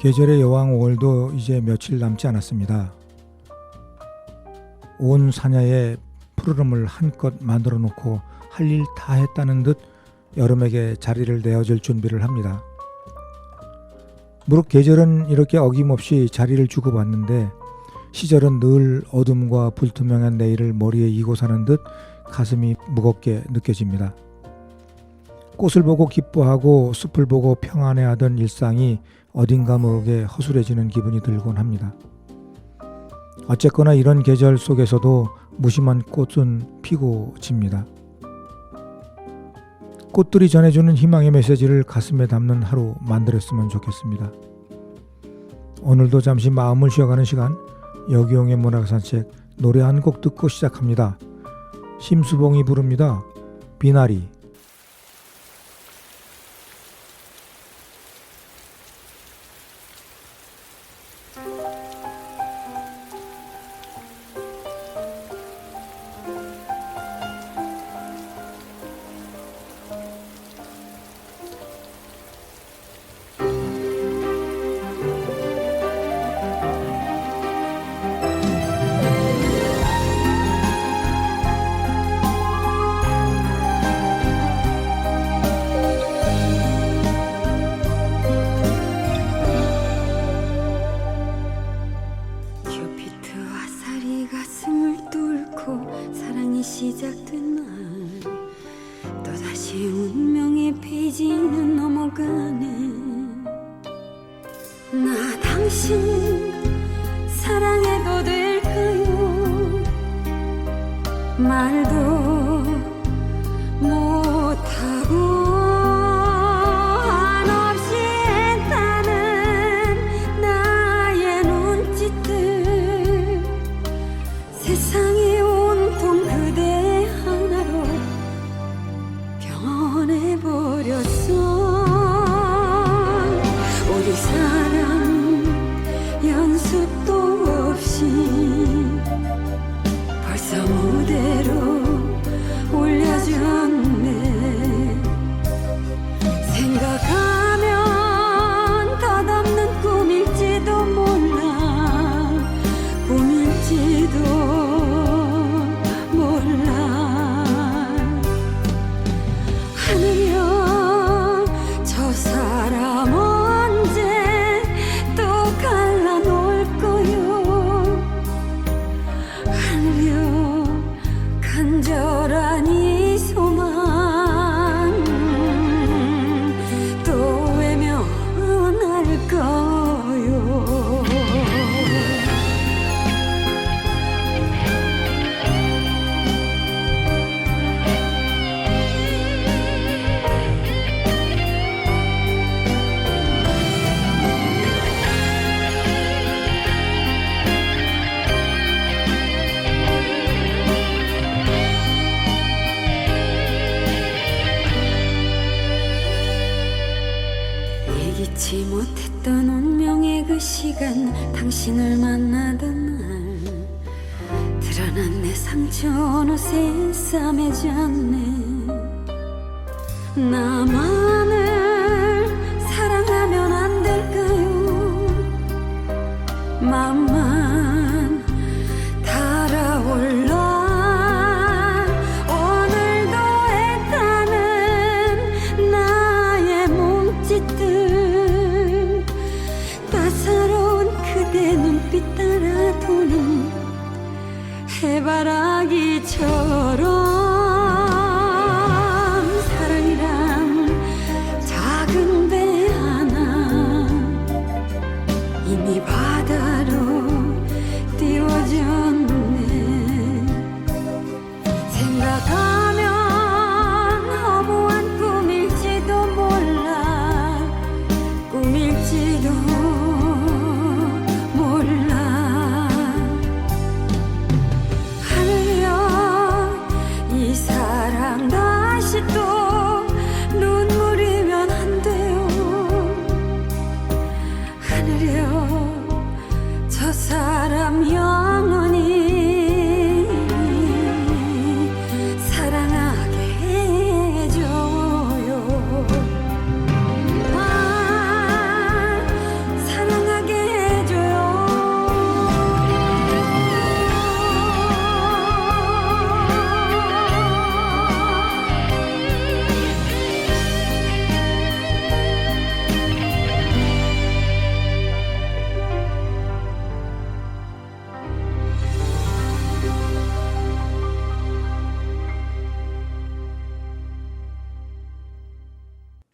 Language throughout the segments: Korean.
계절의 여왕 5월도 이제 며칠 남지 않았습니다. 온 사냐에 푸르름을 한껏 만들어 놓고 할 일 다 했다는 듯 여름에게 자리를 내어줄 준비를 합니다. 무릇 계절은 이렇게 어김없이 자리를 주고받는데 시절은 늘 어둠과 불투명한 내일을 머리에 이고 사는 듯 가슴이 무겁게 느껴집니다. 꽃을 보고 기뻐하고 숲을 보고 평안해하던 일상이 어딘가 모르게 허술해지는 기분이 들곤 합니다. 어쨌거나 이런 계절 속에서도 무심한 꽃은 피고 집니다. 꽃들이 전해주는 희망의 메시지를 가슴에 담는 하루 만들었으면 좋겠습니다. 오늘도 잠시 마음을 쉬어가는 시간, 여기용의 문학산책 노래 한 곡 듣고 시작합니다. 심수봉이 부릅니다. 비나리. 시작된 날 또다시 운명의 페이지는 넘어가네. 나 당신 사랑해도 될까요? 말도 못하고 한없이 애타는 나의 눈짓들, 세상이 온통 그대 하나로 변해버렸어. 우리 사랑 연습도 없이 벌써 무대로 올려졌네. 생각하면 덧없는 꿈일지도 몰라, 꿈일지도 몰라. 하늘여, 저 사람 언제 또 갈라놓을 거요. 하늘여, 간절한 이 소망 또 외면할 거요. 예기치 못했던 운명의 그 시간, 당신을 만나던 날 드러난 내 상처 어느새 싸매졌네. 나만을 사랑하면 안 될까요? 맘만 달아올라. 오늘도 애타는 나의 몸짓들, 따사로운 그대 눈빛 따라 도는 해바라기처럼. 사랑이란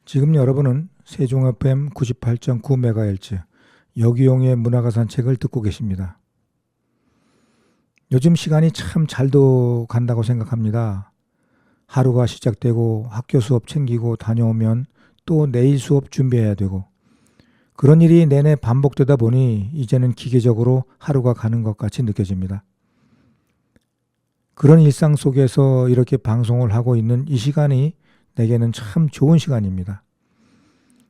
지금 여러분은 세종 FM 98.9MHz 여기용의 문화가산책을 듣고 계십니다. 요즘 시간이 참 잘도 간다고 생각합니다. 하루가 시작되고 학교 수업 챙기고 다녀오면 또 내일 수업 준비해야 되고 그런 일이 내내 반복되다 보니 이제는 기계적으로 하루가 가는 것 같이 느껴집니다. 그런 일상 속에서 이렇게 방송을 하고 있는 이 시간이 내게는 참 좋은 시간입니다.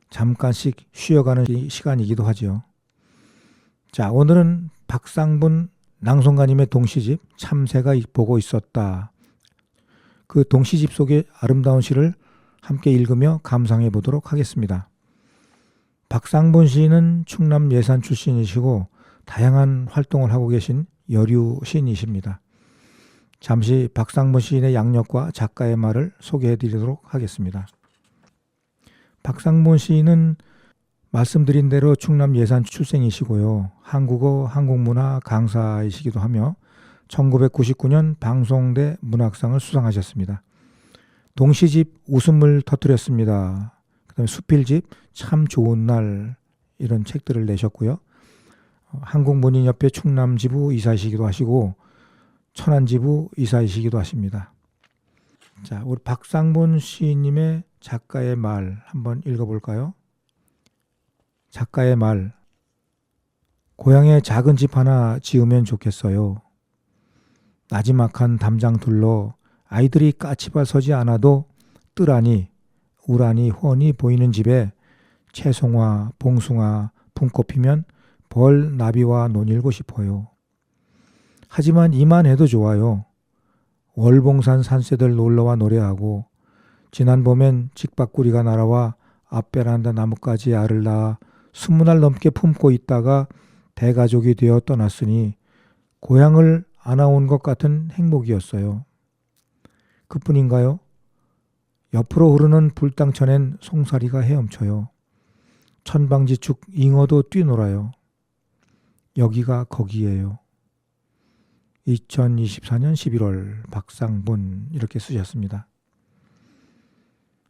잠깐씩 쉬어가는 시간이기도 하죠. 자, 오늘은 박상분 낭송가님의 동시집 참새가 보고 있었다. 그 동시집 속의 아름다운 시를 함께 읽으며 감상해 보도록 하겠습니다. 박상분 시인은 충남 예산 출신이시고 다양한 활동을 하고 계신 여류 시인이십니다. 잠시 박상분 시인의 양력과 작가의 말을 소개해 드리도록 하겠습니다. 박상분 시인은 말씀드린 대로 충남 예산 출생이시고요. 한국어, 한국문화 강사이시기도 하며 1999년 방송대 문학상을 수상하셨습니다. 동시집 웃음을 터뜨렸습니다. 그 다음에 수필집 참 좋은 날 이런 책들을 내셨고요. 한국문인협회 충남지부 이사이시기도 하시고 천안지부 이사이시기도 하십니다. 자, 우리 박상분 시인님의 작가의 말 한번 읽어볼까요? 작가의 말. 고향에 작은 집 하나 지으면 좋겠어요. 나지막한 담장둘로 아이들이 까치발 서지 않아도 뜰하니 우라니 훤히 보이는 집에 채송화, 봉숭아, 붕꽃 피면 벌 나비와 논일고 싶어요. 하지만 이만해도 좋아요. 월봉산 산새들 놀러와 노래하고 지난 봄엔 직박구리가 날아와 앞베란다 나뭇가지 알을 낳아 20날 넘게 품고 있다가 대가족이 되어 떠났으니 고향을 안아온 것 같은 행복이었어요. 그뿐인가요? 옆으로 흐르는 불당천엔 송사리가 헤엄쳐요. 천방지축 잉어도 뛰놀아요. 여기가 거기예요. 2024년 11월 박상분 이렇게 쓰셨습니다.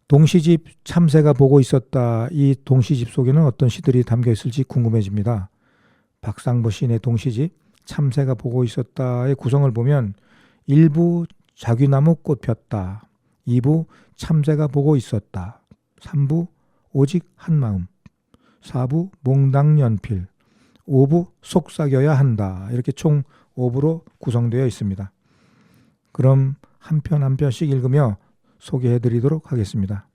동시집 참새가 보고 있었다. 이 동시집 속에는 어떤 시들이 담겨 있을지 궁금해집니다. 박상분 시인의 동시집 참새가 보고 있었다의 구성을 보면 1부 자귀나무 꽃 폈다. 2부 참새가 보고 있었다. 3부 오직 한마음. 4부 몽당연필. 5부 속삭여야 한다. 이렇게 총 5부로 구성되어 있습니다. 그럼 한 편 한 편씩 읽으며 소개해 드리도록 하겠습니다.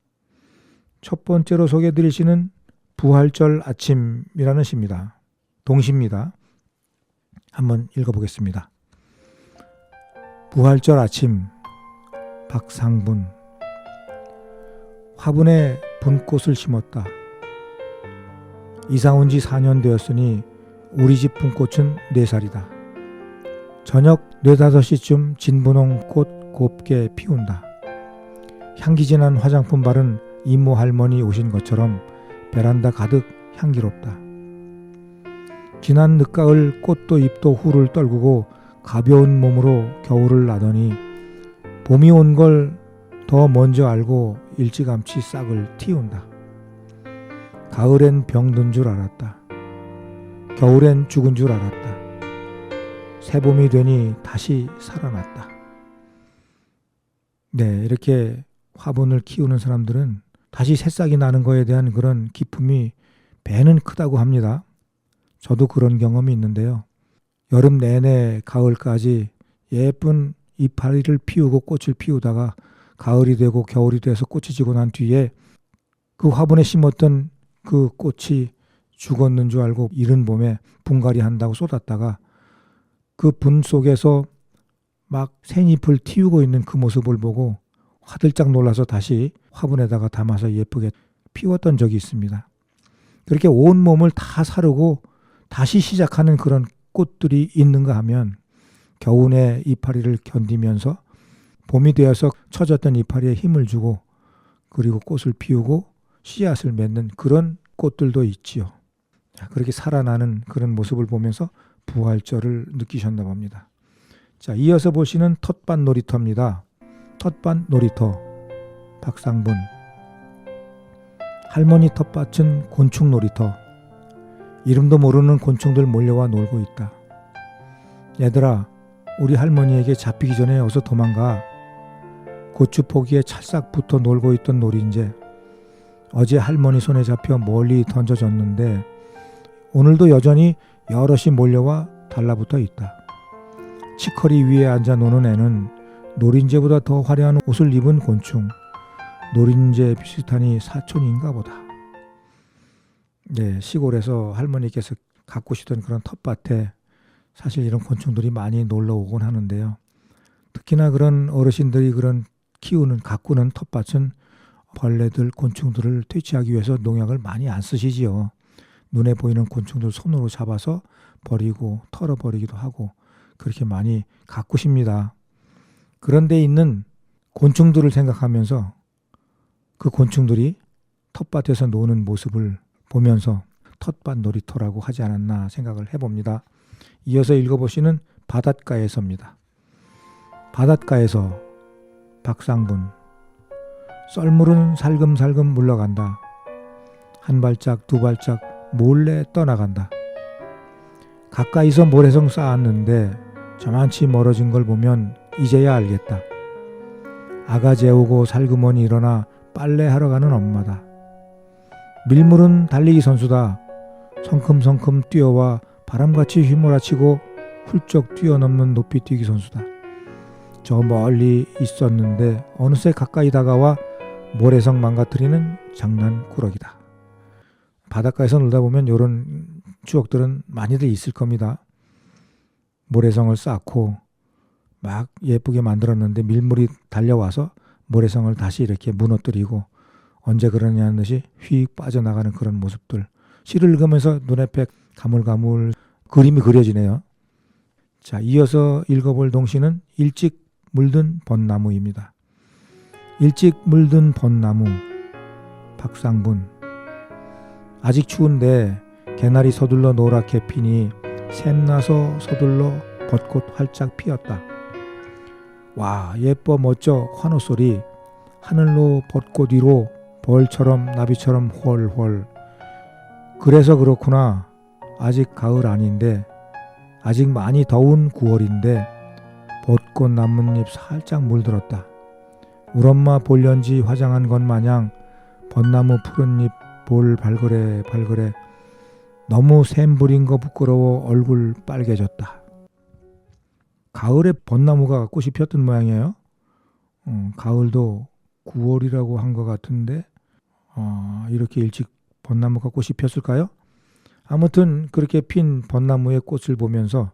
첫 번째로 소개해 드릴 시는 부활절 아침이라는 시입니다. 동시입니다. 한번 읽어보겠습니다. 부활절 아침 박상분. 화분에 분꽃을 심었다. 이사 온 지 4년 되었으니 우리 집 분꽃은 4살이다. 저녁 4, 5시쯤 진분홍 꽃 곱게 피운다. 향기 진한 화장품 바른 이모 할머니 오신 것처럼 베란다 가득 향기롭다. 지난 늦가을 꽃도 잎도 훌을 떨구고 가벼운 몸으로 겨울을 나더니 봄이 온 걸 더 먼저 알고 일찌감치 싹을 틔운다. 가을엔 병든 줄 알았다. 겨울엔 죽은 줄 알았다. 새봄이 되니 다시 살아났다. 네, 이렇게 화분을 키우는 사람들은 다시 새싹이 나는 거에 대한 그런 기쁨이 배는 크다고 합니다. 저도 그런 경험이 있는데요. 여름 내내 가을까지 예쁜 이파리를 피우고 꽃을 피우다가 가을이 되고 겨울이 돼서 꽃이 지고 난 뒤에 그 화분에 심었던 그 꽃이 죽었는 줄 알고 이른 봄에 분갈이 한다고 쏟았다가 그 분 속에서 막 새잎을 틔우고 있는 그 모습을 보고 화들짝 놀라서 다시 화분에다가 담아서 예쁘게 피웠던 적이 있습니다. 그렇게 온몸을 다 사르고 다시 시작하는 그런 꽃들이 있는가 하면 겨우내 이파리를 견디면서 봄이 되어서 처졌던 이파리에 힘을 주고 그리고 꽃을 피우고 씨앗을 맺는 그런 꽃들도 있지요. 그렇게 살아나는 그런 모습을 보면서 부활절을 느끼셨나 봅니다. 자, 이어서 보시는 텃밭 놀이터입니다. 텃밭 놀이터 박상분. 할머니 텃밭은 곤충 놀이터. 이름도 모르는 곤충들 몰려와 놀고 있다. 얘들아, 우리 할머니에게 잡히기 전에 어서 도망가. 고추 포기에 찰싹 붙어 놀고 있던 노린재. 어제 할머니 손에 잡혀 멀리 던져졌는데 오늘도 여전히 여럿이 몰려와 달라붙어 있다. 치커리 위에 앉아 노는 애는 노린재보다 더 화려한 옷을 입은 곤충. 노린재 비슷하니 사촌인가 보다. 네, 시골에서 할머니께서 가꾸시던 그런 텃밭에 사실 이런 곤충들이 많이 놀러 오곤 하는데요. 특히나 그런 어르신들이 그런 가꾸는 텃밭은 벌레들, 곤충들을 퇴치하기 위해서 농약을 많이 안 쓰시지요. 눈에 보이는 곤충들 손으로 잡아서 버리고 털어버리기도 하고 그렇게 많이 가꾸십니다. 그런데 있는 곤충들을 생각하면서 그 곤충들이 텃밭에서 노는 모습을 보면서 텃밭 놀이터라고 하지 않았나 생각을 해봅니다. 이어서 읽어보시는 바닷가에서입니다. 바닷가에서 박상분. 썰물은 살금살금 물러간다. 한 발짝 두 발짝 몰래 떠나간다. 가까이서 모래성 쌓았는데 저만치 멀어진 걸 보면 이제야 알겠다. 아가 재우고 살그머니 일어나 빨래하러 가는 엄마다. 밀물은 달리기 선수다. 성큼성큼 뛰어와 바람같이 휘몰아치고 훌쩍 뛰어넘는 높이뛰기 선수다. 저 멀리 있었는데 어느새 가까이 다가와 모래성 망가뜨리는 장난꾸러기다. 바닷가에서 놀다 보면 이런 추억들은 많이들 있을 겁니다. 모래성을 쌓고 막 예쁘게 만들었는데 밀물이 달려와서 모래성을 다시 이렇게 무너뜨리고 언제 그러냐는 듯이 휙 빠져나가는 그런 모습들. 시를 읽으면서 눈앞에 가물가물 그림이 그려지네요. 자, 이어서 읽어볼 동시는 일찍 물든 벚나무입니다. 일찍 물든 벚나무. 박상분. 아직 추운데 개나리 서둘러 노랗게 피니 샘나서 서둘러 벚꽃 활짝 피었다. 와, 예뻐 멋져 환호소리. 하늘로 벚꽃 위로 벌처럼 나비처럼 훨훨. 그래서 그렇구나. 아직 가을 아닌데 아직 많이 더운 9월인데 벚꽃 나뭇잎 살짝 물들었다. 우리 엄마 볼연지 화장한 것 마냥 벚나무 푸른 잎 볼 발그레 발그레. 너무 샘 부린 거 부끄러워 얼굴 빨개졌다. 가을에 벚나무가 꽃이 피었던 모양이에요. 가을도 9월이라고 한 것 같은데 이렇게 일찍 벚나무가 꽃이 폈을까요? 아무튼 그렇게 핀 벚나무의 꽃을 보면서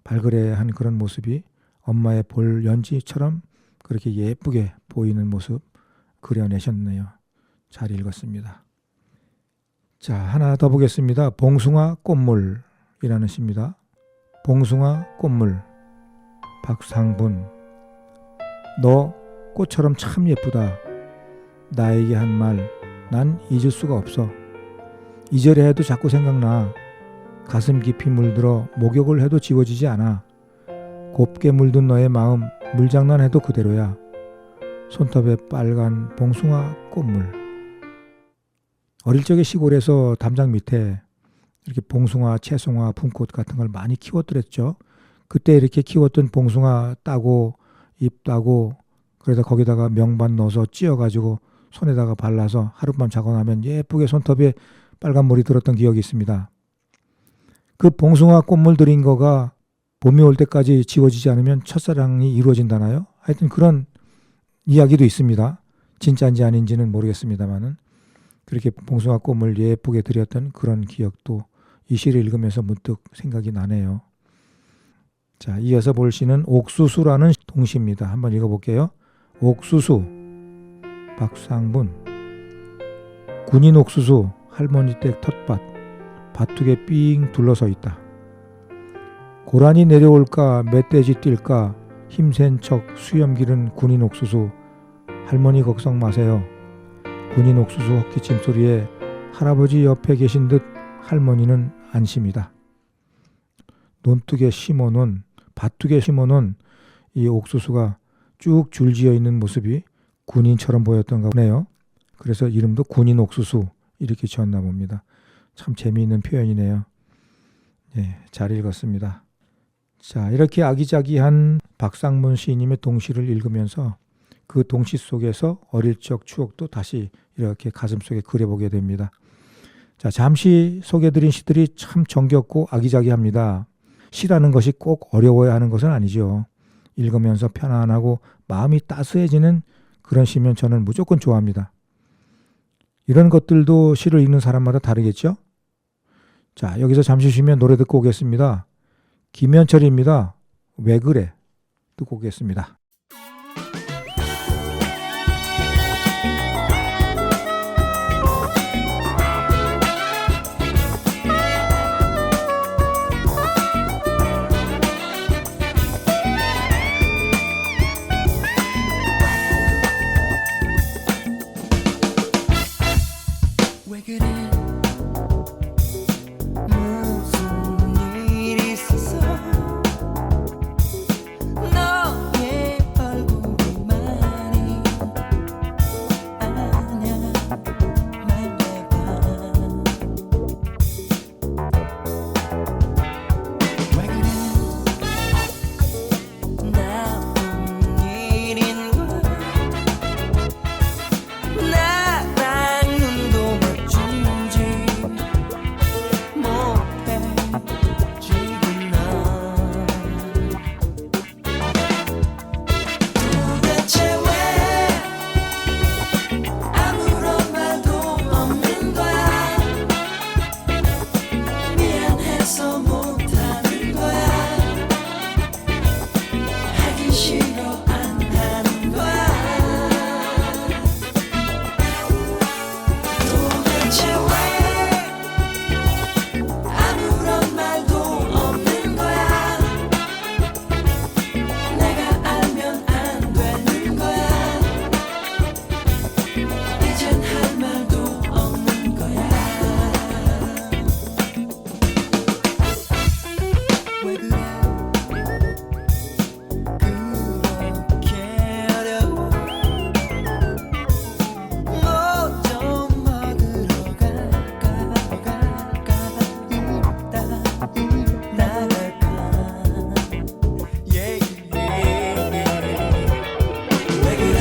발그레한 그런 모습이 엄마의 볼 연지처럼 그렇게 예쁘게 보이는 모습 그려내셨네요. 잘 읽었습니다. 자, 하나 더 보겠습니다. 봉숭아 꽃물이라는 시입니다. 봉숭아 꽃물. 박상분. 너 꽃처럼 참 예쁘다. 나에게 한 말 난 잊을 수가 없어. 잊으려 해도 자꾸 생각나. 가슴 깊이 물들어 목욕을 해도 지워지지 않아. 곱게 물든 너의 마음 물장난해도 그대로야. 손톱에 빨간 봉숭아 꽃물. 어릴 적에 시골에서 담장 밑에 이렇게 봉숭아, 채송화, 품꽃 같은 걸 많이 키웠더랬죠. 그때 이렇게 키웠던 봉숭아 따고 잎 따고 그래서 거기다가 명반 넣어서 찧어가지고 손에다가 발라서 하룻밤 자고 나면 예쁘게 손톱에 빨간 물이 들었던 기억이 있습니다. 그 봉숭아 꽃물 들인 거가 봄이 올 때까지 지워지지 않으면 첫사랑이 이루어진다나요? 하여튼 그런 이야기도 있습니다. 진짜인지 아닌지는 모르겠습니다만은 그렇게 봉숭아 꽃물 예쁘게 들였던 그런 기억도 이 시를 읽으면서 문득 생각이 나네요. 자, 이어서 볼 시는 옥수수라는 동시입니다. 한번 읽어볼게요. 옥수수. 박상분. 군인 옥수수 할머니 댁 텃밭 밭둑에 삥 둘러서 있다. 고라니 내려올까 멧돼지 뛸까 힘센 척 수염 기른 군인 옥수수. 할머니 걱정 마세요. 군인 옥수수 헛기침 소리에 할아버지 옆에 계신 듯 할머니는 안심이다. 논둑에 심어놓은 밭둑에 심어놓은 이 옥수수가 쭉 줄지어 있는 모습이 군인처럼 보였던가 보네요. 그래서 이름도 군인 옥수수 이렇게 지었나 봅니다. 참 재미있는 표현이네요. 예, 잘 읽었습니다. 자, 이렇게 아기자기한 박상문 시인님의 동시를 읽으면서 그 동시 속에서 어릴 적 추억도 다시 이렇게 가슴속에 그려보게 됩니다. 자, 잠시 소개해드린 시들이 참 정겹고 아기자기합니다. 시라는 것이 꼭 어려워야 하는 것은 아니죠. 읽으면서 편안하고 마음이 따스해지는 그런 시면 저는 무조건 좋아합니다. 이런 것들도 시를 읽는 사람마다 다르겠죠? 자, 여기서 잠시 쉬면 노래 듣고 오겠습니다. 김현철입니다. 왜 그래? 듣고 오겠습니다. 왜 그래 무슨 일 있었어 너의 얼굴이 말이 아냐 말해봐 왜 그래 나쁜 일인 거야 나랑 눈도 맞추지 못해 지금 넌 도대체 왜 아무런 말도 없는 거야 미안해서 못하는 거야 하기 싫어 안 하는 거야 도대체 왜 아무런 말도 없는 거야 내가 알면 안 되는 거야 이젠 할 말도 없는 거야 왜 그래 그렇게 어려워 뭐 좀 먹으러 갈까 이따 나갈까 왜 그래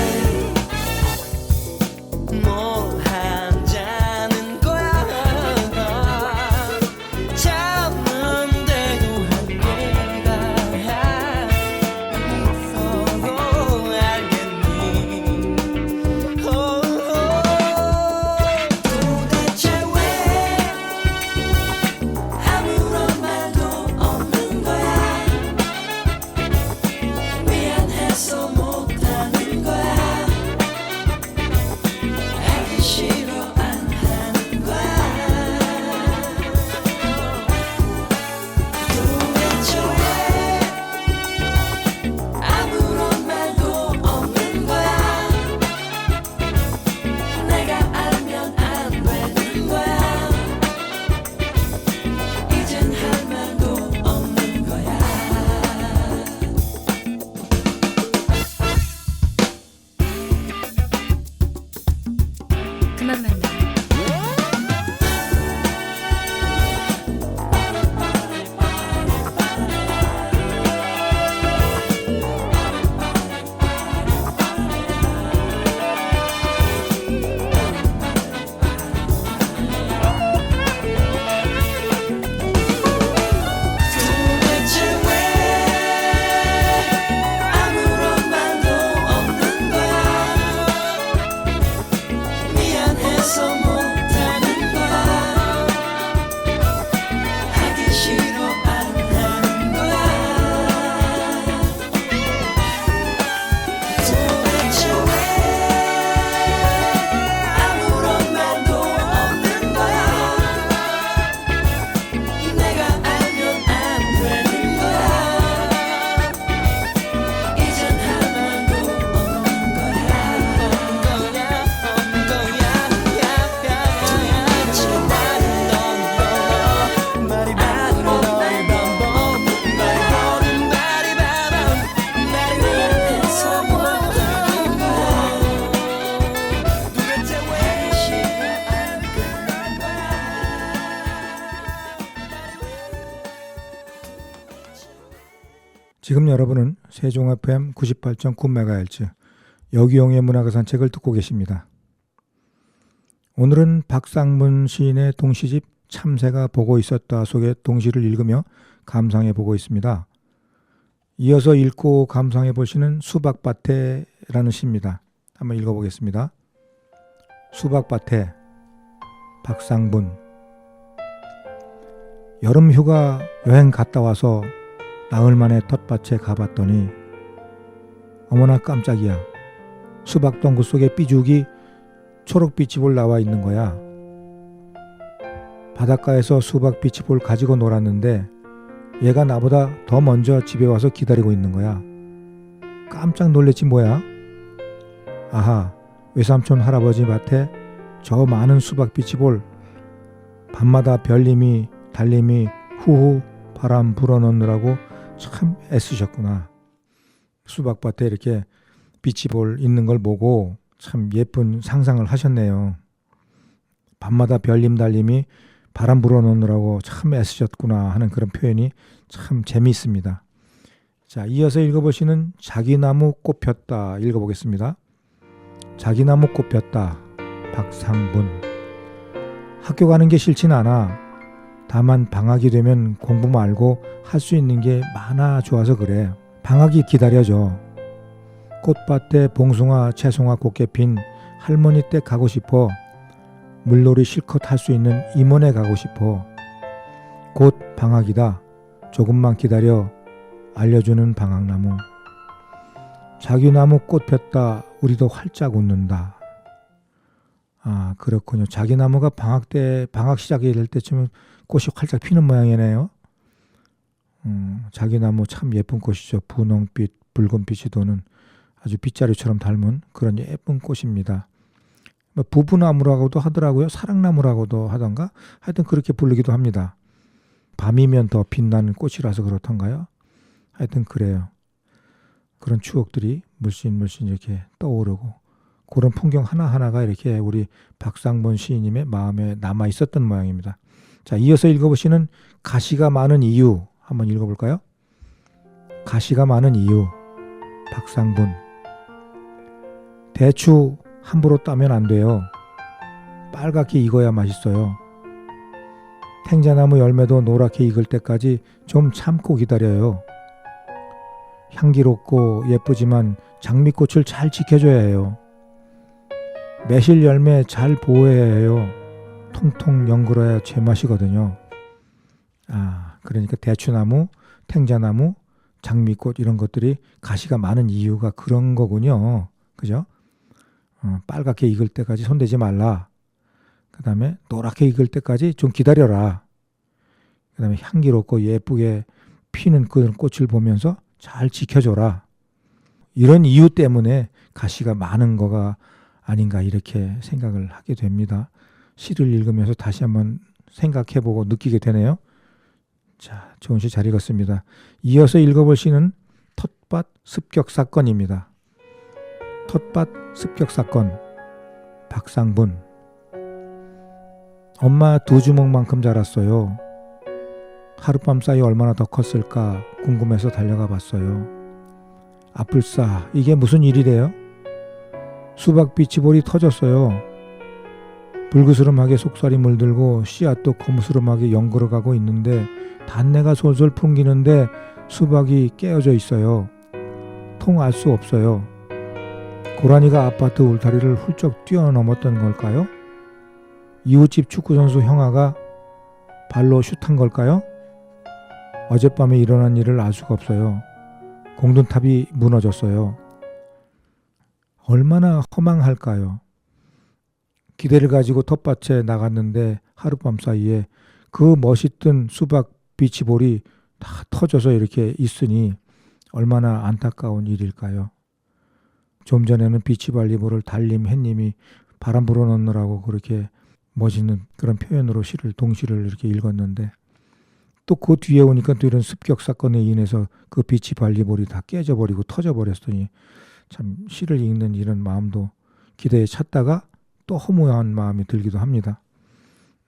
뭘 하자는 거야 참는데도 한계가 있어 알겠니 도대체 왜 아무런 말도 없는 거야 미안해서 못하는 거야 하기 싫어 안 하는 거야 도대체 왜 아무런 말도 없는 거야 내가 알면 안 되는 거야 이젠 할 말도 없는 거야 그만 만나 도대체 왜 아무런 말도 없는 거야 미안해서 못하는 거야 하기 싫어 안 하는 거야 도대체 왜 아무런 말도 없는 거야 내가 알면 안 되는 거야 이젠 할 말도 없는 거야 없는 거야 지금 여러분은 세종 FM 98.9MHz 여기용의 문학의 산책을 듣고 계십니다. 오늘은 박상문 시인의 동시집 참새가 보고 있었다 속의 동시를 읽으며 감상해 보고 있습니다. 이어서 읽고 감상해 보시는 수박밭에라는 시입니다. 한번 읽어보겠습니다. 수박밭에, 박상문. 여름휴가 여행 갔다 와서 나흘 만에 텃밭에 가봤더니 어머나 깜짝이야. 수박덩굴 속에 삐죽이 초록비치볼 나와 있는 거야. 바닷가에서 수박 비치볼 가지고 놀았는데 얘가 나보다 더 먼저 집에 와서 기다리고 있는 거야. 깜짝 놀랬지 뭐야. 아하, 외삼촌 할아버지 밭에 저 많은 수박 비치볼, 밤마다 별님이 달님이 후후 바람 불어넣느라고 참 애쓰셨구나. 수박밭에 이렇게 비치볼 있는 걸 보고 참 예쁜 상상을 하셨네요. 밤마다 별님 달님이 바람 불어넣느라고 참 애쓰셨구나 하는 그런 표현이 참 재미있습니다. 자, 이어서 읽어보시는 자기나무 꽃 폈다 읽어보겠습니다. 자기나무 꽃 폈다, 박상문. 학교 가는 게 싫진 않아. 다만 방학이 되면 공부 말고 할 수 있는 게 많아 좋아서 그래. 방학이 기다려져. 꽃밭에 봉숭아, 채송아 곱게 핀 할머니 댁 가고 싶어. 물놀이 실컷 할 수 있는 임원에 가고 싶어. 곧 방학이다. 조금만 기다려. 알려주는 방학나무. 자기나무 꽃 폈다. 우리도 활짝 웃는다. 아, 그렇군요. 자기나무가 방학 시작이 될 때쯤은 꽃이 활짝 피는 모양이네요. 자기나무 참 예쁜 꽃이죠. 분홍빛, 붉은빛이 도는 아주 빗자루처럼 닮은 그런 예쁜 꽃입니다. 부부나무라고도 하더라고요. 사랑나무라고도 하던가. 하여튼 그렇게 부르기도 합니다. 밤이면 더 빛나는 꽃이라서 그렇던가요? 하여튼 그래요. 그런 추억들이 물씬 이렇게 떠오르고 그런 풍경 하나하나가 이렇게 우리 박상문 시인님의 마음에 남아 있었던 모양입니다. 자, 이어서 읽어보시는 가시가 많은 이유 한번 읽어볼까요? 가시가 많은 이유, 박상문. 대추 함부로 따면 안 돼요. 빨갛게 익어야 맛있어요. 탱자나무 열매도 노랗게 익을 때까지 좀 참고 기다려요. 향기롭고 예쁘지만 장미꽃을 잘 지켜줘야 해요. 매실 열매 잘 보호해야 해요. 통통 연그러야 제맛이거든요. 아, 그러니까 대추나무, 탱자나무, 장미꽃 이런 것들이 가시가 많은 이유가 그런 거군요. 그죠? 빨갛게 익을 때까지 손대지 말라. 그 다음에 노랗게 익을 때까지 좀 기다려라. 그 다음에 향기롭고 예쁘게 피는 그 꽃을 보면서 잘 지켜줘라. 이런 이유 때문에 가시가 많은 거가 아닌가 이렇게 생각을 하게 됩니다. 시를 읽으면서 다시 한번 생각해보고 느끼게 되네요. 자, 좋은 시 잘 읽었습니다. 이어서 읽어볼 시는 텃밭 습격사건입니다. 텃밭 습격사건, 박상문. 엄마 2주먹만큼 자랐어요. 하룻밤 사이 얼마나 더 컸을까 궁금해서 달려가 봤어요. 아플싸, 이게 무슨 일이래요? 수박 비치볼이 터졌어요. 불그스름하게 속살이 물들고 씨앗도 거무스름하게 연그러가고 있는데 단내가 솔솔 풍기는데 수박이 깨어져 있어요. 통 알 수 없어요. 고라니가 아파트 울타리를 훌쩍 뛰어넘었던 걸까요? 이웃집 축구선수 형아가 발로 슛한 걸까요? 어젯밤에 일어난 일을 알 수가 없어요. 공든탑이 무너졌어요. 얼마나 허망할까요? 기대를 가지고 텃밭에 나갔는데 하룻밤 사이에 그 멋있던 수박 비치볼이 다 터져서 이렇게 있으니 얼마나 안타까운 일일까요? 좀 전에는 비치발리볼을 달님 햇님이 바람 불어넣느라고 그렇게 멋있는 그런 표현으로 동시를 이렇게 읽었는데 또 그 뒤에 오니까 또 이런 습격 사건에 인해서 그 비치발리볼이 다 깨져버리고 터져버렸더니 참 시를 읽는 이런 마음도 기대에 찼다가 또 허무한 마음이 들기도 합니다.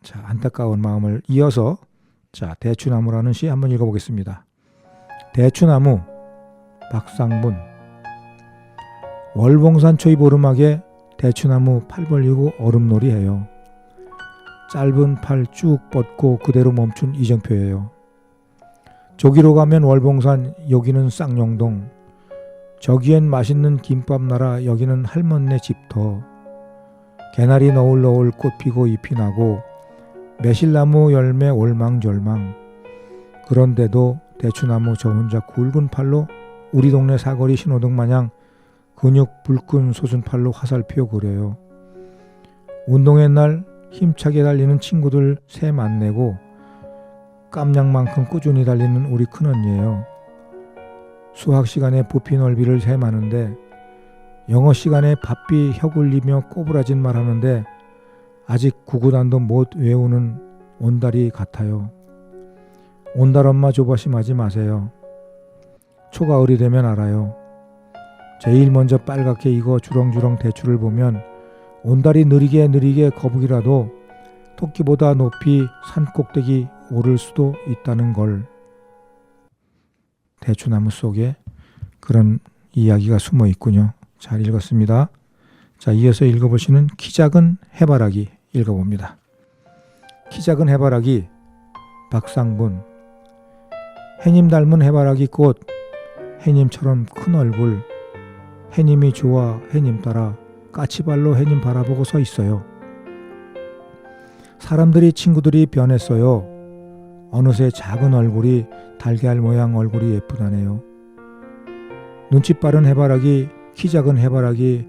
자, 안타까운 마음을 이어서 자, 대추나무라는 시 한번 읽어보겠습니다. 대추나무, 박상분. 월봉산 초입 오르막에 대추나무 팔 벌리고 얼음놀이 해요. 짧은 팔 쭉 뻗고 그대로 멈춘 이정표예요. 저기로 가면 월봉산, 여기는 쌍용동. 저기엔 맛있는 김밥 나라, 여기는 할머니네 집터. 개나리 너울너울 꽃 피고 잎이 나고 매실나무 열매 올망졸망. 그런데도 대추나무 저 혼자 굵은 팔로 우리 동네 사거리 신호등 마냥 근육 불끈 솟은 팔로 화살표 그려요. 운동회 날 힘차게 달리는 친구들 새 만내고 깜냥만큼 꾸준히 달리는 우리 큰언니예요. 수학 시간에 부피 넓이를 셈하는데 영어 시간에 바삐 혀 굴리며 꼬부라진 말하는데 아직 구구단도 못 외우는 온달이 같아요. 온달 엄마 조바심하지 마세요. 초가을이 되면 알아요. 제일 먼저 빨갛게 익어 주렁주렁 대추를 보면 온달이 느리게 거북이라도 토끼보다 높이 산 꼭대기 오를 수도 있다는 걸. 대추나무 속에 그런 이야기가 숨어 있군요. 잘 읽었습니다. 자, 이어서 읽어보시는 키 작은 해바라기 읽어봅니다. 키 작은 해바라기 박상분. 해님 닮은 해바라기 꽃, 해님처럼 큰 얼굴, 해님이 좋아 해님 따라 까치발로 해님 바라보고 서 있어요. 사람들이 친구들이 변했어요. 어느새 작은 얼굴이 달걀 모양 얼굴이 예쁘다네요. 눈치 빠른 해바라기, 키 작은 해바라기,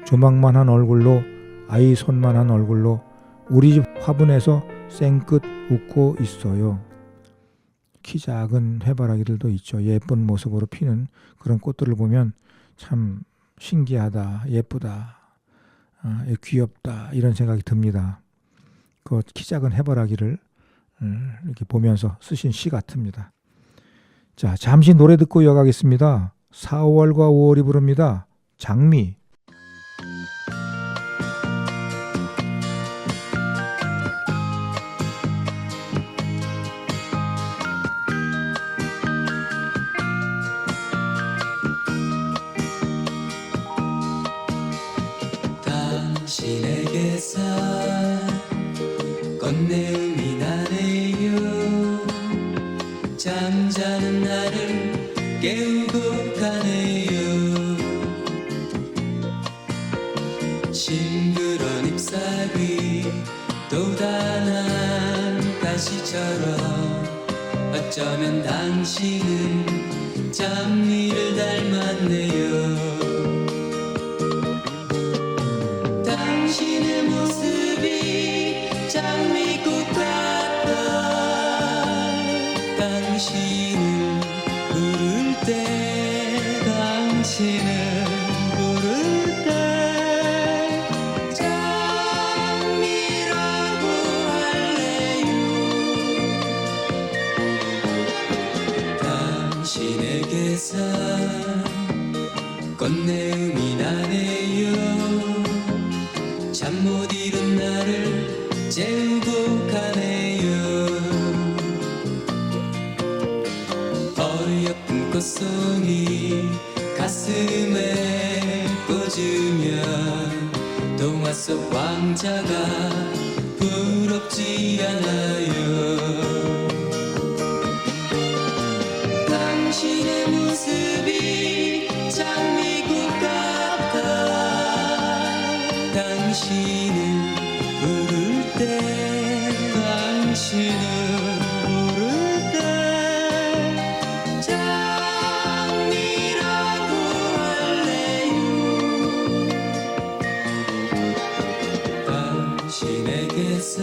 조망만한 얼굴로 아이 손만한 얼굴로 우리 집 화분에서 쌩끗 웃고 있어요. 키 작은 해바라기들도 있죠. 예쁜 모습으로 피는 그런 꽃들을 보면 참 신기하다, 예쁘다, 귀엽다 이런 생각이 듭니다. 그 키 작은 해바라기를 이렇게 보면서 쓰신 시 같습니다. 자, 잠시 노래 듣고 이어가겠습니다. 4월과 5월이 부릅니다. 장미. 당신에게서 꽃내음이 나네요. 잠자는 나를 깨우고 가네요. 싱그런 잎사귀 돋아난 가시처럼 어쩌면 당신은 장미를 닮았네요. 당신의 모습이 장미꽃 같아. 당신을 부를 때, 당신을 부를 때 장미라고 할래요. 당신에게서 꽃내음이 나네요. 잠 못 이룬 나를 재우고 가네요. 어여쁜 꽃송이 가슴에 꽂으면 동화 속 왕자가 부럽지 않아요. 당신의 모습이 장미꽃 같아. 당신을 부를 때, 당신을 부를 때 장미라고 할래요. 당신에게서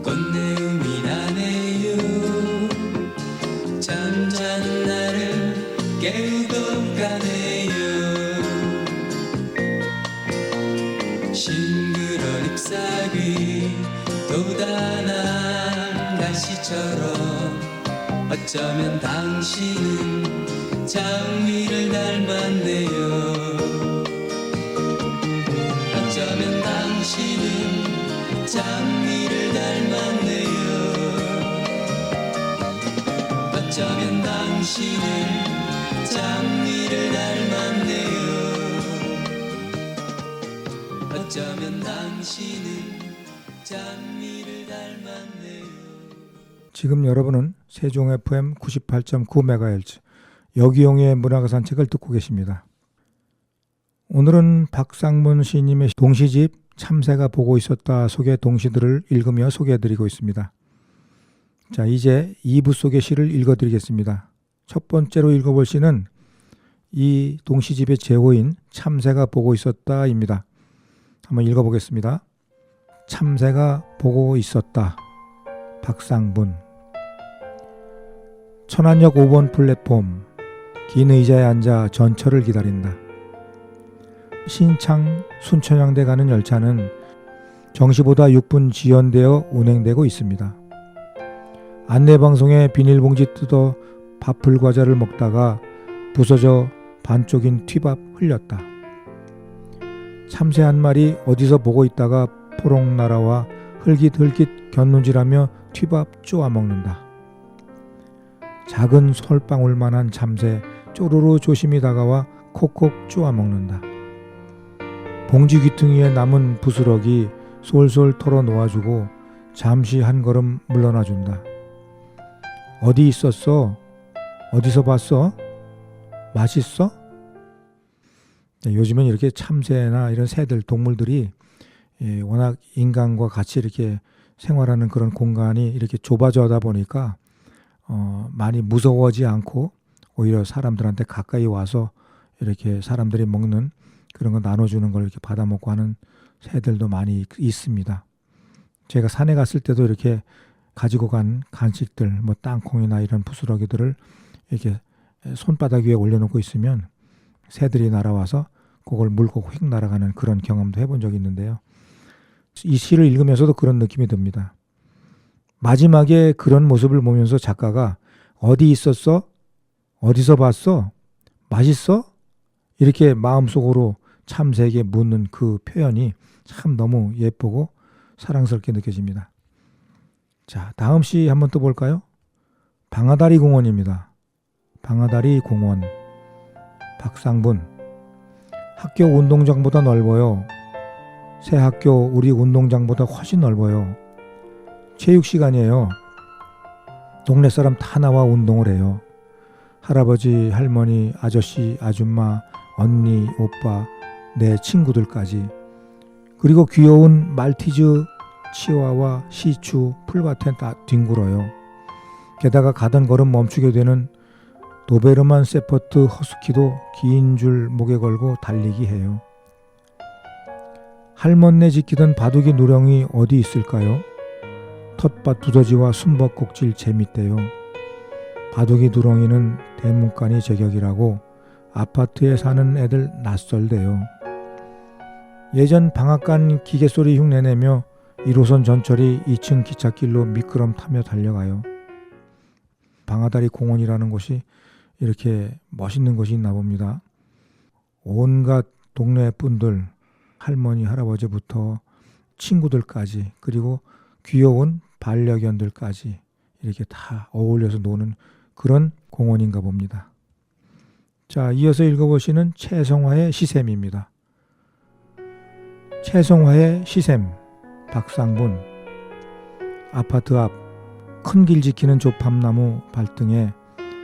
꽃내음이 나네요. 잠자는 나를 깨우고 가네요. 싱그런 잎사귀 돋아난 가시처럼 어쩌면 당신은 장미를 닮았네요. 어쩌면 당신은 장미를 닮았네요. 어쩌면 당신은 당신은 장미를 닮았네요. 어쩌면 당신은 장미를 닮았네요. 지금 여러분은 세종 FM 98.9MHz 여기용의 문학의 산책을 듣고 계십니다. 오늘은 박상문 시인님의 동시집 참새가 보고 있었다 속의 동시들을 읽으며 소개해드리고 있습니다. 자, 이제 2부 속의 시를 읽어드리겠습니다. 첫 번째로 읽어볼 시는 이 동시집의 제호인 참새가 보고 있었다입니다. 한번 읽어보겠습니다. 참새가 보고 있었다. 박상문. 천안역 5번 플랫폼. 긴 의자에 앉아 전철을 기다린다. 신창 순천향대 가는 열차는 정시보다 6분 지연되어 운행되고 있습니다. 안내방송에 비닐봉지 뜯어 밥풀 과자를 먹다가 부서져 반쪽인 튀밥 흘렸다. 참새 한 마리 어디서 보고 있다가 포록 날아와 흘깃흘깃 곁눈질하며 튀밥 쪼아 먹는다. 작은 솔방울만한 참새 쪼르르 조심히 다가와 콕콕 쪼아 먹는다. 봉지 귀퉁이에 남은 부스러기 솔솔 털어 놓아주고 잠시 한 걸음 물러나준다. 어디 있었어? 어디서 봤어? 맛있어? 요즘엔 이렇게 참새나 이런 새들, 동물들이 워낙 인간과 같이 이렇게 생활하는 그런 공간이 이렇게 좁아져다 보니까 많이 무서워하지 않고 오히려 사람들한테 가까이 와서 이렇게 사람들이 먹는 그런 거 나눠주는 걸 이렇게 받아먹고 하는 새들도 많이 있습니다. 제가 산에 갔을 때도 이렇게 가지고 간 간식들, 뭐 땅콩이나 이런 부스러기들을 이렇게 손바닥 위에 올려놓고 있으면 새들이 날아와서 그걸 물고 휙 날아가는 그런 경험도 해본 적이 있는데요. 이 시를 읽으면서도 그런 느낌이 듭니다. 마지막에 그런 모습을 보면서 작가가 어디 있었어? 어디서 봤어? 맛있어? 이렇게 마음속으로 참새에게 묻는 그 표현이 참 너무 예쁘고 사랑스럽게 느껴집니다. 자, 다음 시 한번 또 볼까요? 방아다리 공원입니다. 방아다리 공원. 박상분. 학교 운동장보다 넓어요. 새 학교 우리 운동장보다 훨씬 넓어요. 체육 시간이에요. 동네 사람 다 나와 운동을 해요. 할아버지, 할머니, 아저씨, 아줌마, 언니, 오빠, 내 친구들까지. 그리고 귀여운 말티즈, 치와와, 시추, 풀밭에 다 뒹굴어요. 게다가 가던 걸음 멈추게 되는 도베르만 세퍼트 허스키도 긴 줄 목에 걸고 달리기 해요. 할멈네 지키던 바둑이 누렁이 어디 있을까요? 텃밭 두더지와 숨바꼭질 재밌대요. 바둑이 누렁이는 대문간이 제격이라고 아파트에 사는 애들 낯설대요. 예전 방앗간 기계소리 흉내내며 1호선 전철이 2층 기찻길로 미끄럼 타며 달려가요. 방아다리 공원이라는 곳이 이렇게 멋있는 곳이 있나 봅니다. 온갖 동네 분들, 할머니, 할아버지부터 친구들까지 그리고 귀여운 반려견들까지 이렇게 다 어울려서 노는 그런 공원인가 봅니다. 자, 이어서 읽어보시는 최성화의 시샘입니다. 최성화의 시샘. 박상분. 아파트 앞 큰 길 지키는 조팝나무 발등에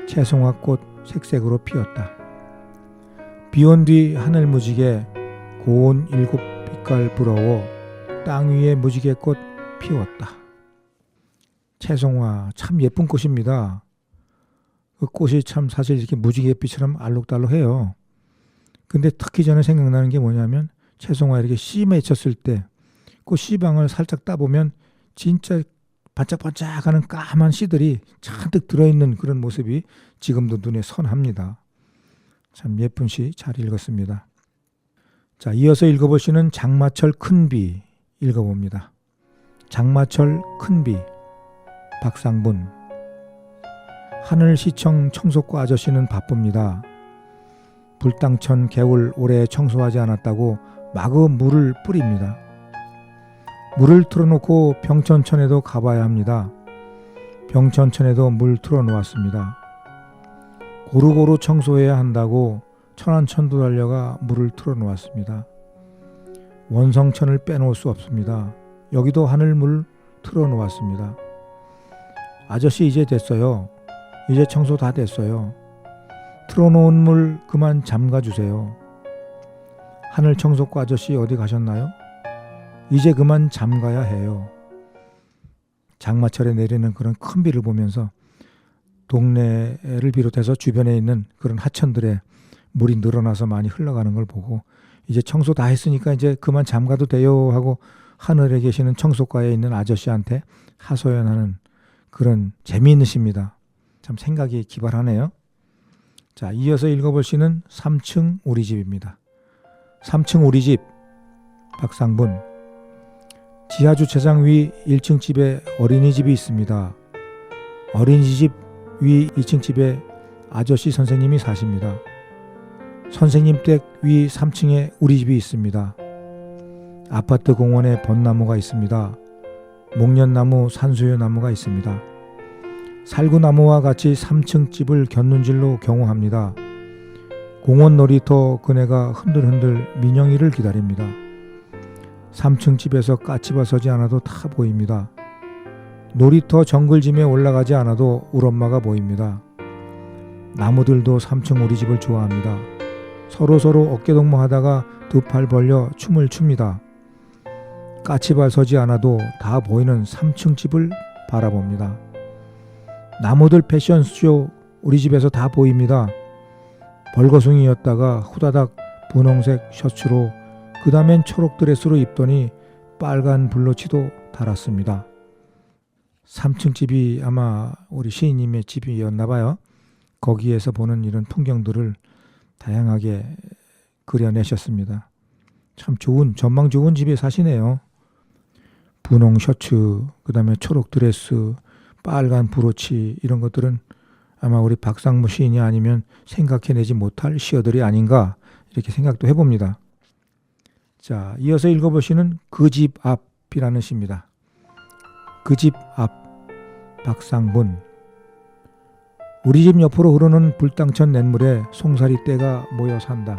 채송화꽃 색색으로 피었다. 비온 뒤 하늘 무지개 고운 7빛깔 부러워 땅 위에 무지개꽃 피웠다. 채송화 참 예쁜 꽃입니다. 그 꽃이 참 사실 이렇게 무지개빛처럼 알록달록해요. 근데 특히 저는 생각나는 게 뭐냐면 채송화 이렇게 씨 맺혔을 때 그 씨방을 살짝 따보면 진짜 반짝반짝하는 까만 씨들이 잔뜩 들어있는 그런 모습이 지금도 눈에 선합니다. 참 예쁜 시 잘 읽었습니다. 자, 이어서 읽어볼 시는 장마철 큰비 읽어봅니다. 장마철 큰비. 박상분. 하늘시청 청소과 아저씨는 바쁩니다. 불당천 개울 오래 청소하지 않았다고 마구 물을 뿌립니다. 물을 틀어놓고 병천천에도 가봐야 합니다. 병천천에도 물 틀어놓았습니다. 고루고루 청소해야 한다고 천안천도 달려가 물을 틀어놓았습니다. 원성천을 빼놓을 수 없습니다. 여기도 하늘물 틀어놓았습니다. 아저씨 이제 됐어요. 이제 청소 다 됐어요. 틀어놓은 물 그만 잠가주세요. 하늘 청소과 아저씨 어디 가셨나요? 이제 그만 잠가야 해요. 장마철에 내리는 그런 큰 비를 보면서 동네를 비롯해서 주변에 있는 그런 하천들에 물이 늘어나서 많이 흘러가는 걸 보고 이제 청소 다 했으니까 이제 그만 잠가도 돼요 하고 하늘에 계시는 청소과에 있는 아저씨한테 하소연하는 그런 재미있는 시입니다. 참 생각이 기발하네요. 자, 이어서 읽어볼 시는 3층 우리 집입니다. 3층 우리 집, 박상분. 지하주차장 위 1층 집에 어린이집이 있습니다. 어린이집 위 2층 집에 아저씨 선생님이 사십니다. 선생님 댁 위 3층에 우리 집이 있습니다. 아파트 공원에 벚나무가 있습니다. 목련나무, 산수유나무가 있습니다. 살구나무와 같이 3층 집을 곁눈질로 경호합니다. 공원 놀이터 그네가 흔들흔들 민영이를 기다립니다. 3층 집에서 까치발 서지 않아도 다 보입니다. 놀이터 정글짐에 올라가지 않아도 울엄마가 보입니다. 나무들도 3층 우리 집을 좋아합니다. 서로서로 어깨동무하다가 두 팔 벌려 춤을 춥니다. 까치발 서지 않아도 다 보이는 3층 집을 바라봅니다. 나무들 패션쇼 우리 집에서 다 보입니다. 벌거숭이였다가 후다닥 분홍색 셔츠로 그 다음엔 초록 드레스로 입더니 빨간 블로치도 달았습니다. 3층 집이 아마 우리 시인님의 집이었나 봐요. 거기에서 보는 이런 풍경들을 다양하게 그려내셨습니다. 참 좋은, 전망 좋은 집에 사시네요. 분홍 셔츠, 그 다음에 초록 드레스, 빨간 브로치 이런 것들은 아마 우리 박상무 시인이 아니면 생각해내지 못할 시어들이 아닌가 이렇게 생각도 해봅니다. 자, 이어서 읽어보시는 그 집 앞이라는 시입니다. 그 집 앞, 박상분. 우리 집 옆으로 흐르는 불당천 냇물에 송사리 떼가 모여 산다.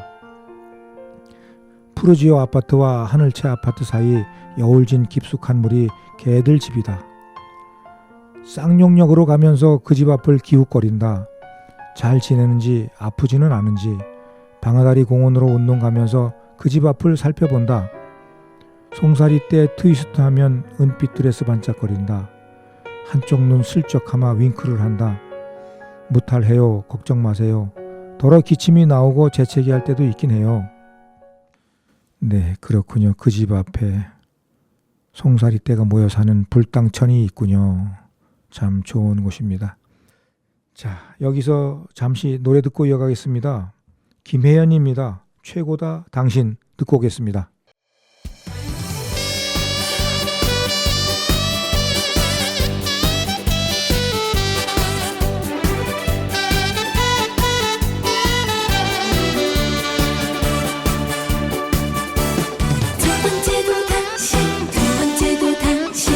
푸르지오 아파트와 하늘채 아파트 사이 여울진 깊숙한 물이 개들 집이다. 쌍용역으로 가면서 그 집 앞을 기웃거린다. 잘 지내는지 아프지는 않은지 방아다리 공원으로 운동 가면서 그 집 앞을 살펴본다. 송사리 때 트위스트하면 은빛 드레스 반짝거린다. 한쪽 눈 슬쩍 감아 윙크를 한다. 무탈해요. 걱정 마세요. 더러 기침이 나오고 재채기 할 때도 있긴 해요. 네, 그렇군요. 그 집 앞에 송사리 떼가 모여 사는 불당천이 있군요. 참 좋은 곳입니다. 자, 여기서 잠시 노래 듣고 이어가겠습니다. 김혜연입니다. 최고다 당신 듣고 오겠습니다. 첫 번째도 당신, 두 번째도 당신.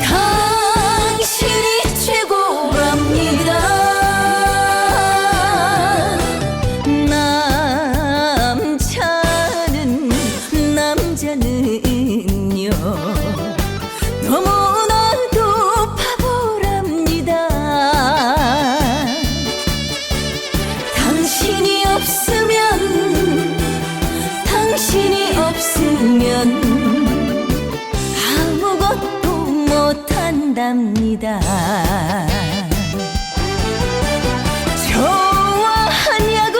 당신이 최고랍니다. 남자는요 너무나도 바보랍니다. 당신이 없으면 아무것도 못한답니다. 좋아하냐고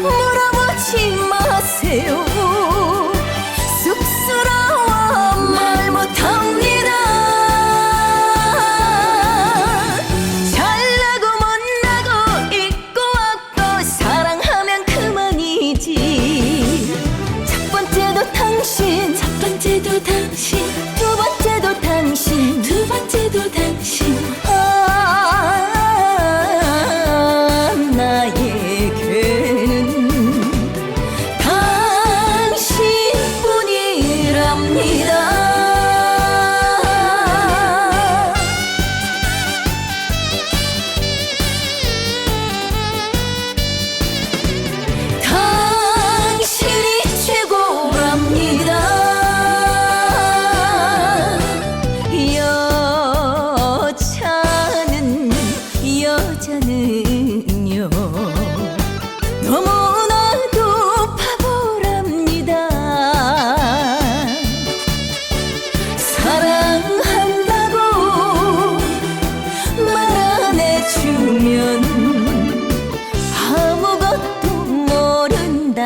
물어보지 마세요. 쑥스러워 말 못합니다. 잘나고 못나고 있고 없고 사랑하면 그만이지. 첫 번째도 당신, 첫 번째도 당신, 두 번째도 당신, 두 번째도 당신.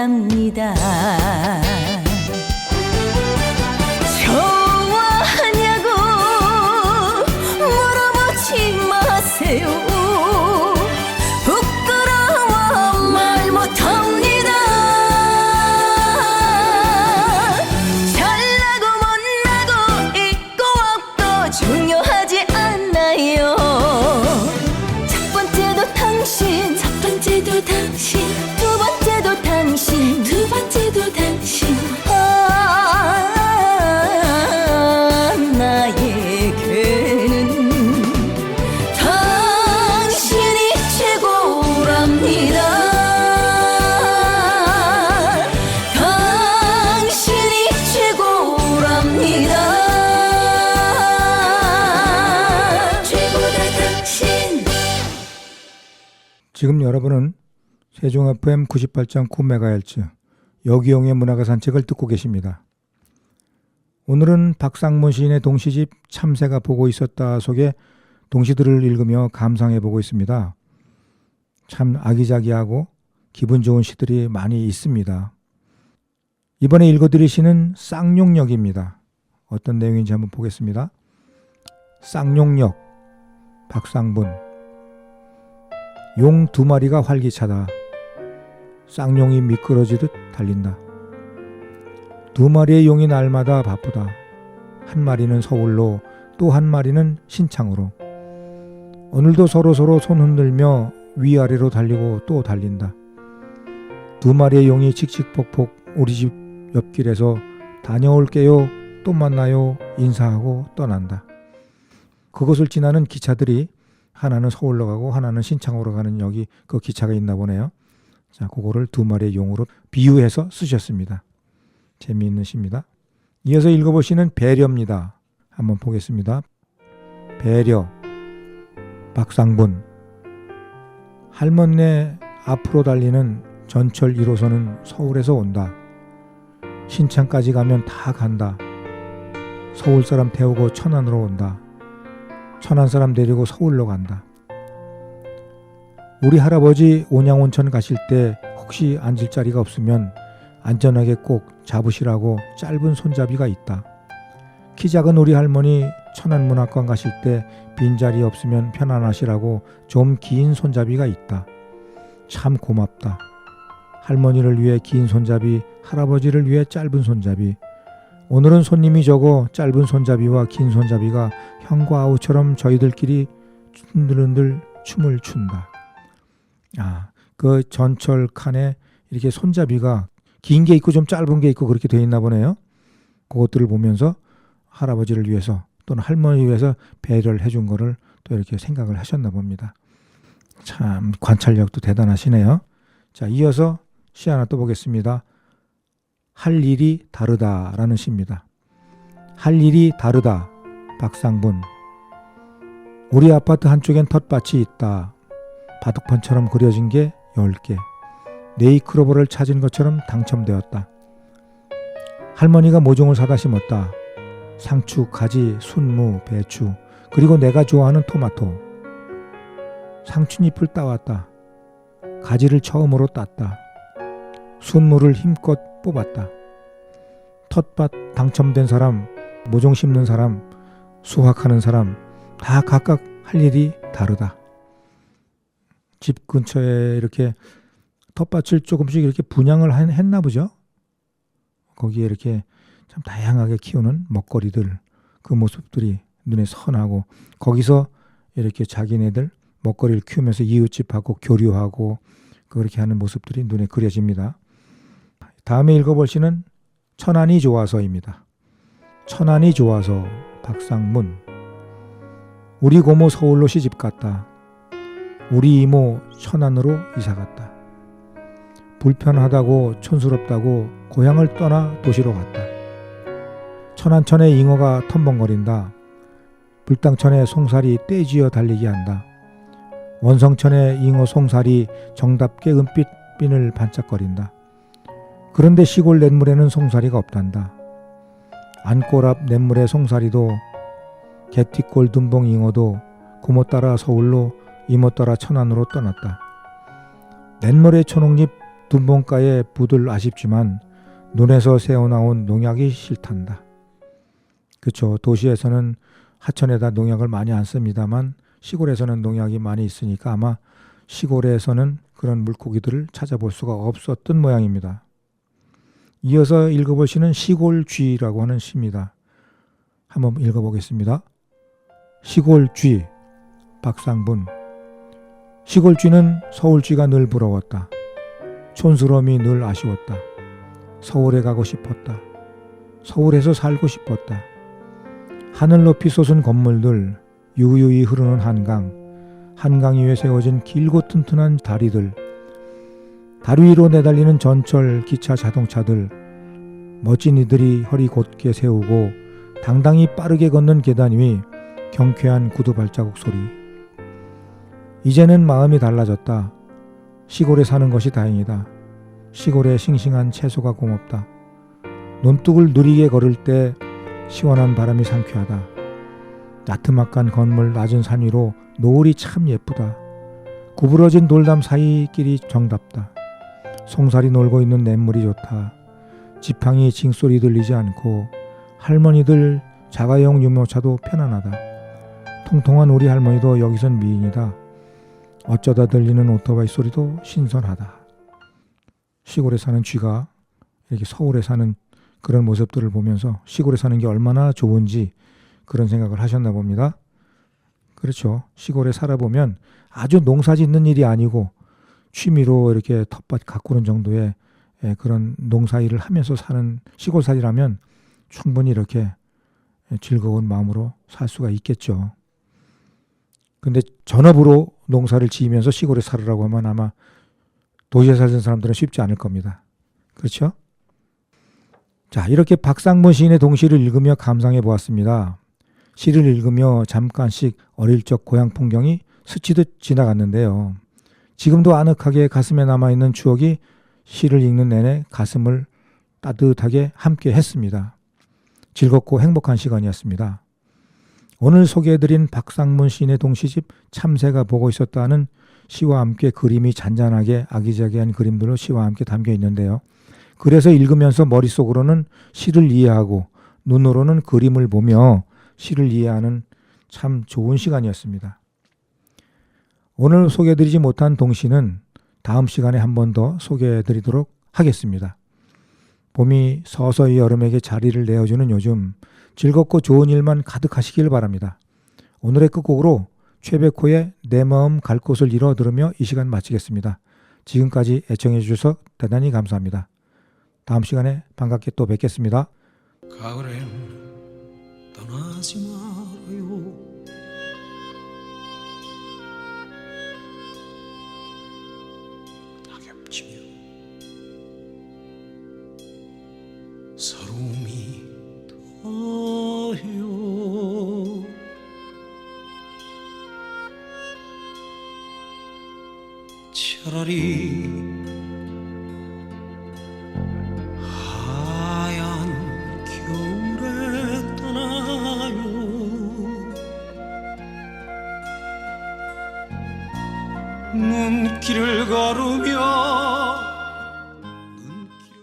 원합니다. 좋아하냐고 물어보지 마세요. 부끄러워 말 못합니다. 잘나고 못나고 있고 없고 중요하지 않나요. 첫 번째도 당신, 첫 번째도 당신, 두 번째도 당신, 두 번째도 당신. 나에게는 당신이 최고랍니다. 당신이 최고랍니다. 최고다 당신. 지금 여러분은 세종 FM 98.9MHz 여기용의 문화가 산책을 듣고 계십니다. 오늘은 박상문 시인의 동시집 참새가 보고 있었다 속의 동시들을 읽으며 감상해 보고 있습니다. 참 아기자기하고 기분 좋은 시들이 많이 있습니다. 이번에 읽어드릴 시는 쌍용역입니다. 어떤 내용인지 한번 보겠습니다. 쌍용역, 박상분. 용 두 마리가 활기차다. 쌍용이 미끄러지듯 달린다. 두 마리의 용이 날마다 바쁘다. 한 마리는 서울로, 또 한 마리는 신창으로. 오늘도 서로 손 흔들며 위아래로 달리고 또 달린다. 두 마리의 용이 칙칙폭폭 우리 집 옆길에서 다녀올게요, 또 만나요 인사하고 떠난다. 그곳을 지나는 기차들이 하나는 서울로 가고 하나는 신창으로 가는 여기 그 기차가 있나 보네요. 자, 그거를 두 마리의 용으로 비유해서 쓰셨습니다. 재미있는 시입니다. 이어서 읽어볼 시는 배려입니다. 한번 보겠습니다. 배려, 박상분. 할머니네 앞으로 달리는 전철 1호선은 서울에서 온다. 신창까지 가면 다 간다. 서울 사람 태우고 천안으로 온다. 천안 사람 데리고 서울로 간다. 우리 할아버지 온양온천 가실 때 혹시 앉을 자리가 없으면 안전하게 꼭 잡으시라고 짧은 손잡이가 있다. 키 작은 우리 할머니 천안문학관 가실 때 빈자리 없으면 편안하시라고 좀 긴 손잡이가 있다. 참 고맙다. 할머니를 위해 긴 손잡이, 할아버지를 위해 짧은 손잡이. 오늘은 손님이 적어 짧은 손잡이와 긴 손잡이가 형과 아우처럼 저희들끼리 흔들흔들 춤을 춘다. 그 전철 칸에 이렇게 손잡이가 긴 게 있고 좀 짧은 게 있고 그렇게 되어 있나 보네요. 그것들을 보면서 할아버지를 위해서 또는 할머니를 위해서 배려를 해준 거를 또 이렇게 생각을 하셨나 봅니다. 참 관찰력도 대단하시네요. 자, 이어서 시 하나 또 보겠습니다. 할 일이 다르다라는 시입니다. 할 일이 다르다, 박상분. 우리 아파트 한쪽엔 텃밭이 있다. 바둑판처럼 그려진 게 10개. 네이클로버를 찾은 것처럼 당첨되었다. 할머니가 모종을 사다 심었다. 상추, 가지, 순무, 배추, 그리고 내가 좋아하는 토마토. 상추잎을 따왔다. 가지를 처음으로 땄다. 순무를 힘껏 뽑았다. 텃밭 당첨된 사람, 모종 심는 사람, 수확하는 사람 다 각각 할 일이 다르다. 집 근처에 이렇게 텃밭을 조금씩 이렇게 분양을 했나 보죠. 거기에 이렇게 참 다양하게 키우는 먹거리들, 그 모습들이 눈에 선하고 거기서 이렇게 자기네들 먹거리를 키우면서 이웃집하고 교류하고 그렇게 하는 모습들이 눈에 그려집니다. 다음에 읽어볼 시는 천안이 좋아서입니다. 천안이 좋아서, 박상문. 우리 고모 서울로 시집 갔다. 우리 이모 천안으로 이사 갔다. 불편하다고 촌스럽다고 고향을 떠나 도시로 갔다. 천안천에 잉어가 텀벙거린다. 불당천에 송사리 떼쥐어 달리게 한다. 원성천에 잉어 송사리 정답게 은빛 핀을 반짝거린다. 그런데 시골 냇물에는 송사리가 없단다. 안골 앞 냇물의 송사리도 개띠골 둔봉 잉어도 고모 따라 서울로 이모 따라 천안으로 떠났다. 냇물의 초록잎 둔봉가의 부들 아쉽지만 논에서 새어나온 농약이 싫단다. 그렇죠. 도시에서는 하천에다 농약을 많이 안 씁니다만 시골에서는 농약이 많이 있으니까 아마 시골에서는 그런 물고기들을 찾아볼 수가 없었던 모양입니다. 이어서 읽어볼 시는 시골쥐라고 하는 시입니다. 한번 읽어보겠습니다. 시골쥐, 박상분. 시골쥐는 서울쥐가 늘 부러웠다. 촌스러움이 늘 아쉬웠다. 서울에 가고 싶었다. 서울에서 살고 싶었다. 하늘 높이 솟은 건물들, 유유히 흐르는 한강 위에 세워진 길고 튼튼한 다리들, 다리 위로 내달리는 전철, 기차, 자동차들, 멋진 이들이 허리 곧게 세우고 당당히 빠르게 걷는 계단 위 경쾌한 구두 발자국 소리. 이제는 마음이 달라졌다. 시골에 사는 것이 다행이다. 시골의 싱싱한 채소가 고맙다. 논둑을 누리게 걸을 때 시원한 바람이 상쾌하다. 나트막한 건물 낮은 산 위로 노을이 참 예쁘다. 구부러진 돌담 사이 길이 정답다. 송사리 놀고 있는 냇물이 좋다. 지팡이 징소리 들리지 않고 할머니들 자가용 유모차도 편안하다. 통통한 우리 할머니도 여기선 미인이다. 어쩌다 들리는 오토바이 소리도 신선하다. 시골에 사는 쥐가 이렇게 서울에 사는 그런 모습들을 보면서 시골에 사는 게 얼마나 좋은지 그런 생각을 하셨나 봅니다. 그렇죠. 시골에 살아보면 아주 농사 짓는 일이 아니고 취미로 이렇게 텃밭 가꾸는 정도의 그런 농사일을 하면서 사는 시골살이라면 충분히 이렇게 즐거운 마음으로 살 수가 있겠죠. 근데 전업으로 농사를 지으면서 시골에 살으라고 하면 아마 도시에 살던 사람들은 쉽지 않을 겁니다. 그렇죠? 자, 이렇게 박상문 시인의 동시를 읽으며 감상해 보았습니다. 시를 읽으며 잠깐씩 어릴 적 고향 풍경이 스치듯 지나갔는데요. 지금도 아늑하게 가슴에 남아있는 추억이 시를 읽는 내내 가슴을 따뜻하게 함께 했습니다. 즐겁고 행복한 시간이었습니다. 오늘 소개해드린 박상문 시인의 동시집 참새가 보고 있었다는 시와 함께 그림이 잔잔하게 아기자기한 그림들로 시와 함께 담겨 있는데요. 그래서 읽으면서 머릿속으로는 시를 이해하고 눈으로는 그림을 보며 시를 이해하는 참 좋은 시간이었습니다. 오늘 소개해드리지 못한 동시는 다음 시간에 한 번 더 소개해드리도록 하겠습니다. 봄이 서서히 여름에게 자리를 내어주는 요즘 즐겁고 좋은 일만 가득하시길 바랍니다. 오늘의 끝곡으로 최백호의 내 마음 갈 곳을 잃어 들으며 이 시간 마치겠습니다. 지금까지 애청해 주셔서 대단히 감사합니다. 다음 시간에 반갑게 또 뵙겠습니다. 가을엔 떠나지 말아요. 낙엽치며 서러움이 더해요. 차라리 하얀 겨울에 떠나요. 눈길을 걸어